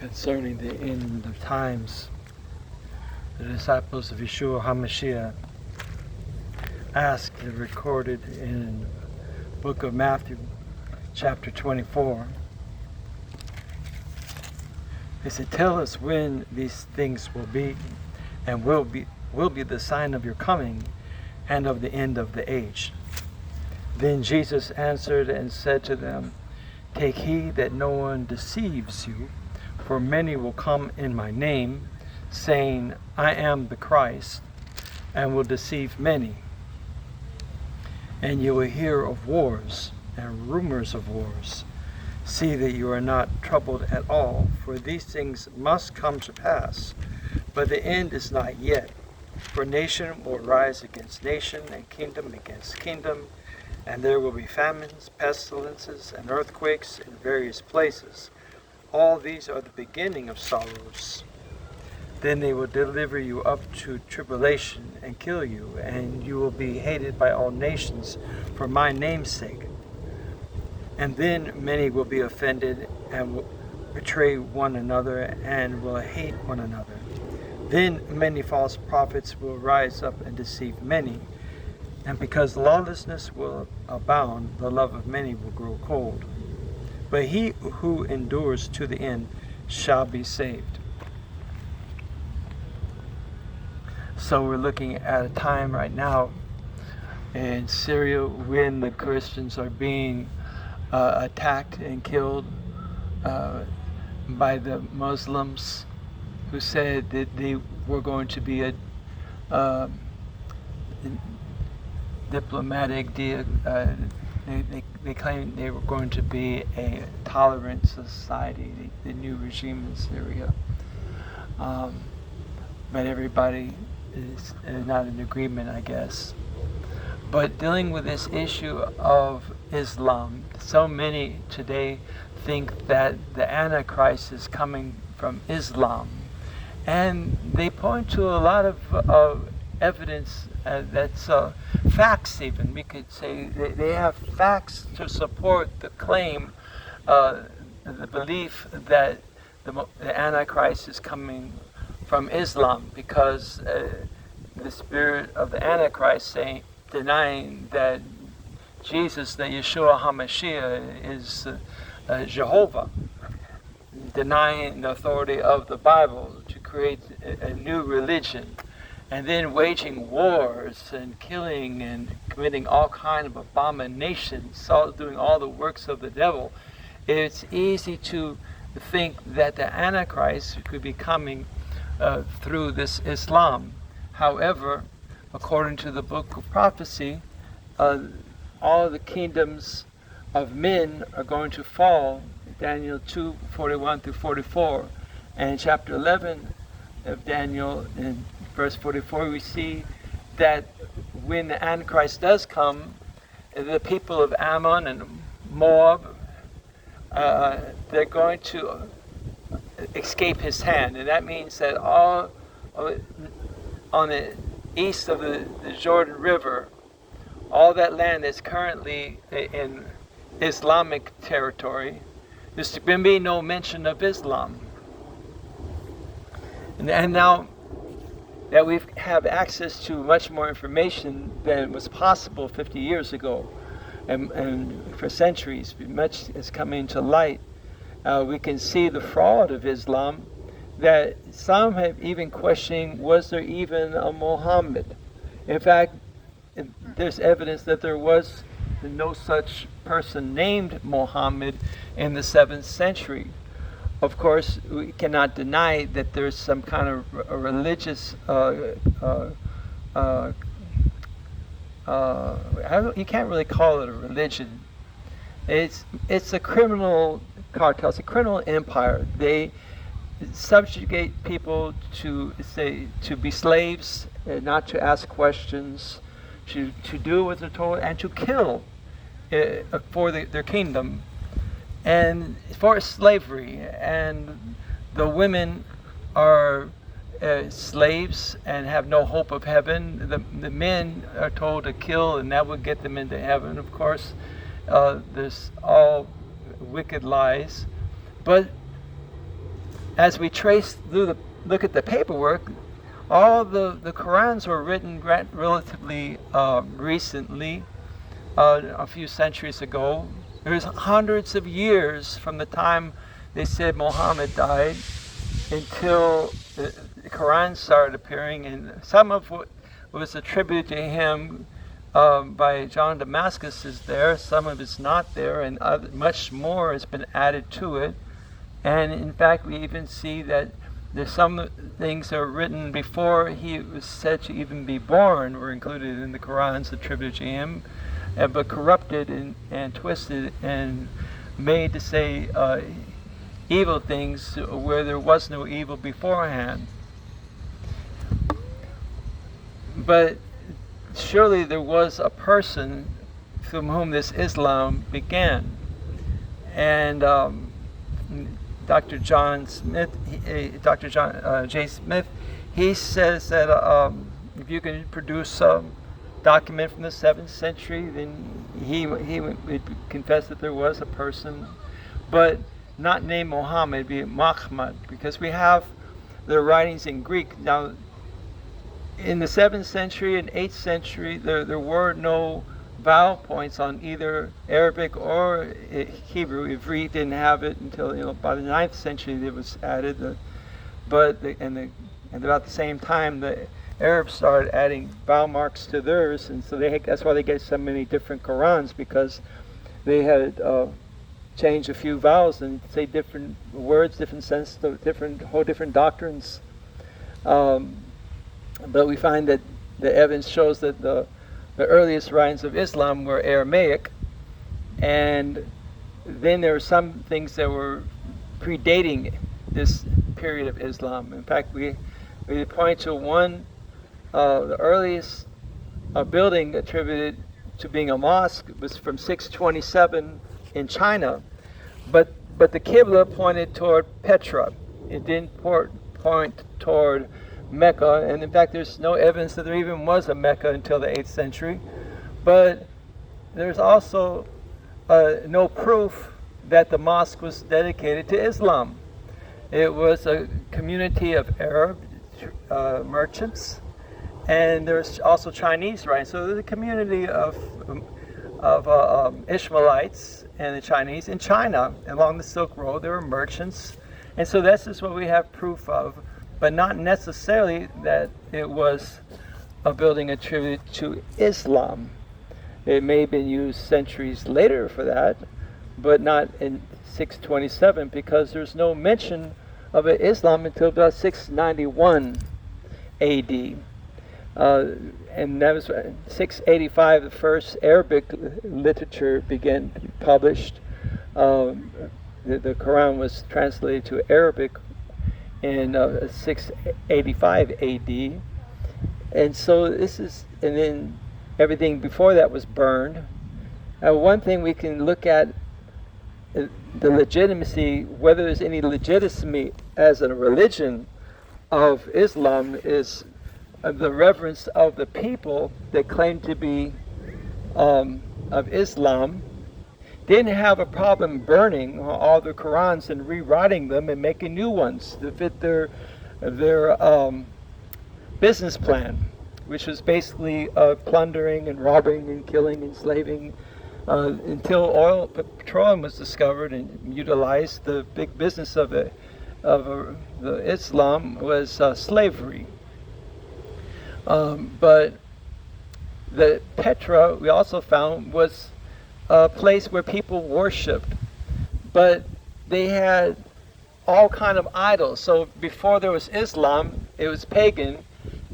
concerning the end of times, the disciples of Yeshua HaMashiach asked and recorded in the book of Matthew, chapter 24. They said, "Tell us when these things will be, and will be the sign of your coming and of the end of the age." Then Jesus answered and said to them, "Take heed that no one deceives you, for many will come in my name, saying, 'I am the Christ,' and will deceive many. And you will hear of wars and rumors of wars. See that you are not troubled at all, for these things must come to pass, but the end is not yet. For nation will rise against nation, and kingdom against kingdom, and there will be famines, pestilences, and earthquakes in various places. All these are the beginning of sorrows. Then they will deliver you up to tribulation and kill you, and you will be hated by all nations for my name's sake. And then many will be offended and will betray one another and will hate one another. Then many false prophets will rise up and deceive many. And because lawlessness will abound, the love of many will grow cold. But he who endures to the end shall be saved." So we're looking at a time right now in Syria when the Christians are being attacked and killed by the Muslims, who said that they were going to be a diplomatic deal. They claimed they were going to be a tolerant society, the new regime in Syria. But everybody is not in agreement, I guess. But dealing with this issue of Islam, so many today think that the Antichrist is coming from Islam. And they point to a lot of evidence that's facts even. We could say they have facts to support the claim, the belief that the Antichrist is coming from Islam, because the spirit of the Antichrist denying that Jesus, that Yeshua HaMashiach is Jehovah, denying the authority of the Bible to create a new religion, and then waging wars and killing and committing all kinds of abominations, doing all the works of the devil. It's easy to think that the Antichrist could be coming through this Islam. However, according to the book of prophecy, all the kingdoms of men are going to fall. Daniel 2:41 through 44. And in chapter 11 of Daniel, in verse 44, we see that when the Antichrist does come, the people of Ammon and Moab, they're going to escape his hand. And that means that all on the east of the Jordan River, all that land that's currently in Islamic territory, there's going to be no mention of Islam. And now that we have access to much more information than was possible 50 years ago, and for centuries, much is coming to light, we can see the fraud of Islam, that some have even questioned, was there even a Muhammad? In fact, there's evidence that there was no such person named Muhammad in the 7th century. Of course, we cannot deny that there's some kind of a religious, you can't really call it a religion. It's a criminal cartel, it's a criminal empire. They subjugate people to be slaves, not to ask questions, to do what they're told, and to kill for their kingdom, and for slavery. And the women are slaves and have no hope of heaven. The men are told to kill, and that would get them into heaven. Of course, there's all wicked lies. But as we look at the paperwork, all the Qurans were written relatively recently, a few centuries ago. There's hundreds of years from the time they said Muhammad died until the Quran started appearing, and some of what was attributed to him by John Damascus is there, some of it's not there, and much more has been added to it. And in fact, we even see that there's some things that were written before he was said to even be born were included in the Qurans attributed to him, but corrupted and twisted and made to say evil things where there was no evil beforehand. But surely there was a person from whom this Islam began. And Dr. John J. Smith, he says that if you can produce a document from the 7th century, then he would confess that there was a person, but not named Muhammad, be Muhammad, because we have the writings in Greek. Now, in the 7th century and 8th century, there were no vowel points on either Arabic or Hebrew. Ivri didn't have it until by the 9th century it was added. And about the same time, the Arabs started adding vowel marks to theirs, and so that's why they get so many different Qurans, because they had changed a few vowels and say different words, different sense, whole different doctrines. But we find that the evidence shows that the earliest writings of Islam were Aramaic, and then there were some things that were predating this period of Islam. In fact, we point to one, the earliest building attributed to being a mosque was from 627 in China, but the Qibla pointed toward Petra. It didn't point toward Mecca, and in fact there's no evidence that there even was a Mecca until the 8th century. But there's also no proof that the mosque was dedicated to Islam. It was a community of Arab merchants, and there's also Chinese, right? So there's a community of Ishmaelites and the Chinese in China. Along the Silk Road there were merchants, and so this is what we have proof of, but not necessarily that it was a building attributed to Islam. It may have been used centuries later for that, but not in 627, because there's no mention of Islam until about 691 AD. And that was 685, the first Arabic literature began to be published. The Quran was translated to Arabic in 685 AD. And so and then everything before that was burned. One thing we can look at, the legitimacy, whether there's any legitimacy as a religion of Islam, is the reverence of the people that claim to be of Islam. Didn't have a problem burning all the Qurans and rewriting them and making new ones to fit their business plan, which was basically plundering and robbing and killing, enslaving, until petroleum was discovered and utilized. The big business of the Islam was slavery. But the Petra, we also found, was a place where people worshipped, but they had all kind of idols. So before there was Islam, it was pagan,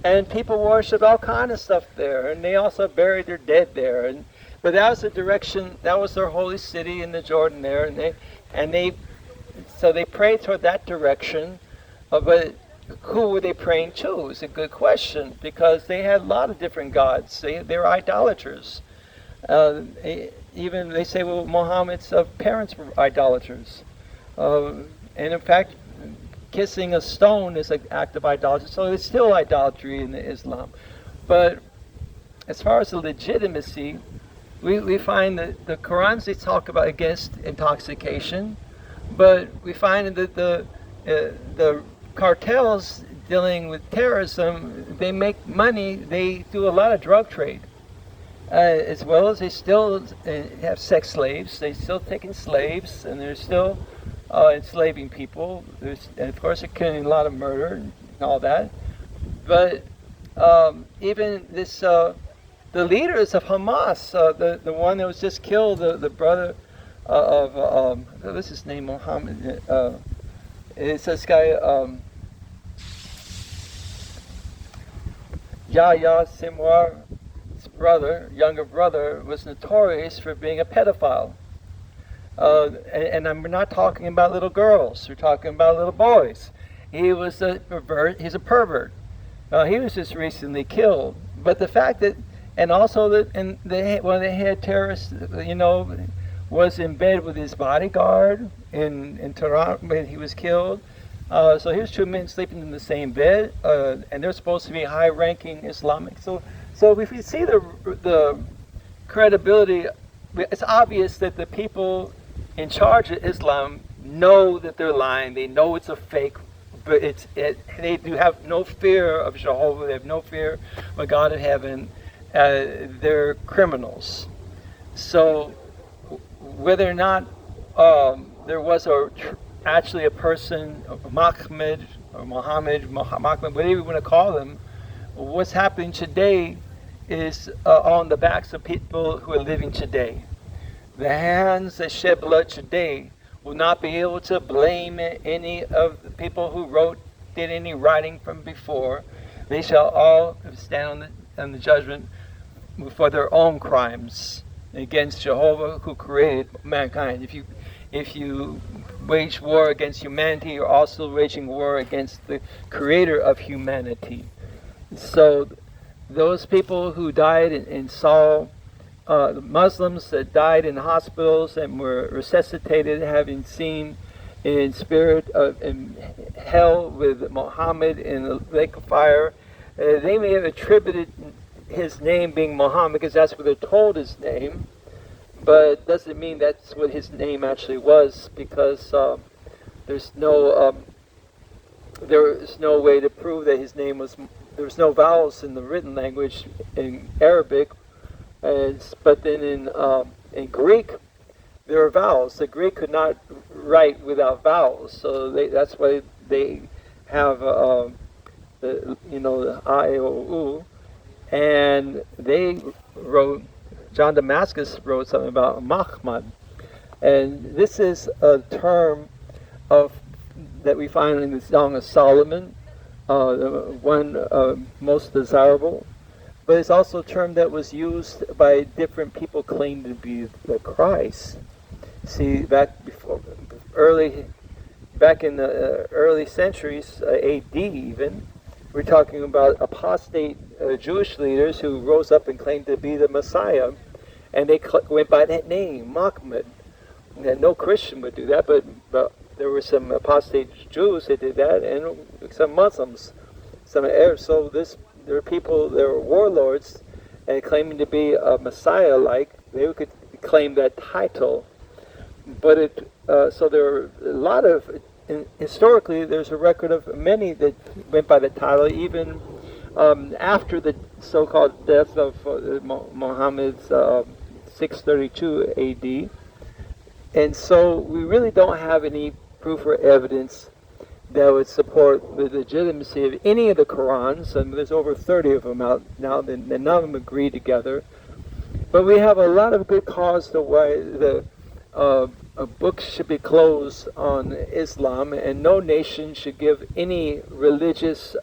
and people worshipped all kind of stuff there, and they also buried their dead there. But that was the direction, that was their holy city in the Jordan there, and they prayed toward that direction. But who were they praying to? It's a good question, because they had a lot of different gods. They were idolaters. Even they say, well, Muhammad's parents were idolaters. And in fact, kissing a stone is an act of idolatry. So it's still idolatry in Islam. But as far as the legitimacy, we find that the Qurans, they talk about against intoxication, but we find that the the cartels dealing with terrorism, they make money. They do a lot of drug trade, as well as they still have sex slaves. They're still taking slaves, and they're still enslaving people. And of course, they're committing a lot of murder and all that. But even this, the leaders of Hamas, the one that was just killed, the brother what's his name, Mohammed. It's this guy, Yahya Sinwar's brother, younger brother, was notorious for being a pedophile. And we're not talking about little girls. We're talking about little boys. He was a pervert. He's a pervert. He was just recently killed. But the fact that, and also that, one of the head terrorists, was in bed with his bodyguard in Tehran when he was killed. So here's two men sleeping in the same bed, and they're supposed to be high-ranking Islamic. So if you see the credibility, it's obvious that the people in charge of Islam know that they're lying. They know it's a fake, but they do have no fear of Jehovah. They have no fear of God in heaven. They're criminals. So whether or not there was actually a person, Muhammad, whatever you want to call them, what's happening today is on the backs of people who are living today. The hands that shed blood today will not be able to blame any of the people who did any writing from before. They shall all stand on the judgment for their own crimes against Jehovah, who created mankind. If you wage war against humanity, you're also waging war against the creator of humanity. So those people who died in Saul, the Muslims that died in hospitals and were resuscitated, having seen in spirit in hell with Muhammad in the lake of fire, they may have attributed his name being Muhammad because that's what they're told his name, but doesn't mean that's what his name actually was, because there's no way to prove that his name was. There's no vowels in the written language in Arabic, but then in Greek there are vowels. The Greek could not write without vowels, so that's why they have the I, O, U. And they wrote, John Damascus wrote something about Mahmad. And this is a term that we find in the Song of Solomon, the one most desirable. But it's also a term that was used by different people claiming to be the Christ. See, back in the early centuries, AD even, we're talking about apostate Jewish leaders who rose up and claimed to be the Messiah, and they went by that name, Muhammad. And no Christian would do that, but there were some apostate Jews that did that, and some Muslims, some Arabs. So there were warlords, and claiming to be a Messiah-like, they could claim that title. But so there are a lot of. Historically, there's a record of many that went by the title, even after the so-called death of Muhammad's 632 AD. And so we really don't have any proof or evidence that would support the legitimacy of any of the Qurans. And there's over 30 of them out now, and none of them agree together. But we have a lot of good cause to why the books should be closed on Islam, and no nation should give any religious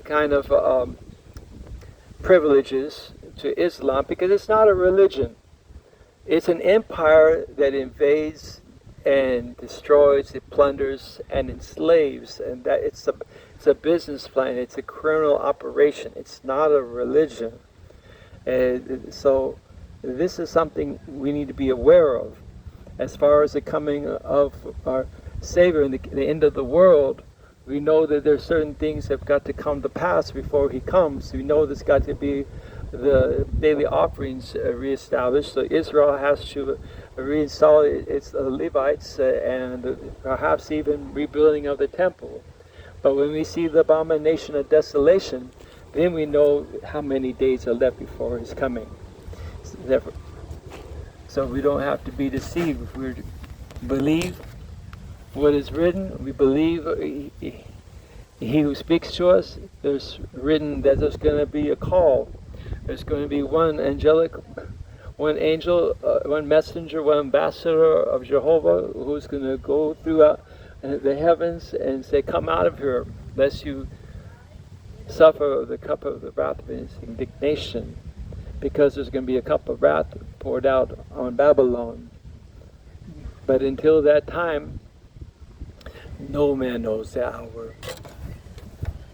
kind of privileges to Islam, because it's not a religion. It's an empire that invades and destroys, it plunders and enslaves, and that it's a business plan. It's a criminal operation. It's not a religion. And so this is something we need to be aware of. As far as the coming of our Savior and the end of the world, we know that there's certain things that have got to come to pass before He comes. We know there's got to be the daily offerings reestablished. So Israel has to reinstall its Levites and perhaps even rebuilding of the temple. But when we see the abomination of desolation, then we know how many days are left before his coming. So we don't have to be deceived. If we believe what is written, we believe he who speaks to us, there's written that there's going to be a call. There's going to be one angel, one messenger, one ambassador of Jehovah who's going to go throughout the heavens and say, come out of here, lest you suffer the cup of the wrath of his indignation, because there's going to be a cup of wrath poured out on Babylon. But until that time, no man knows the hour.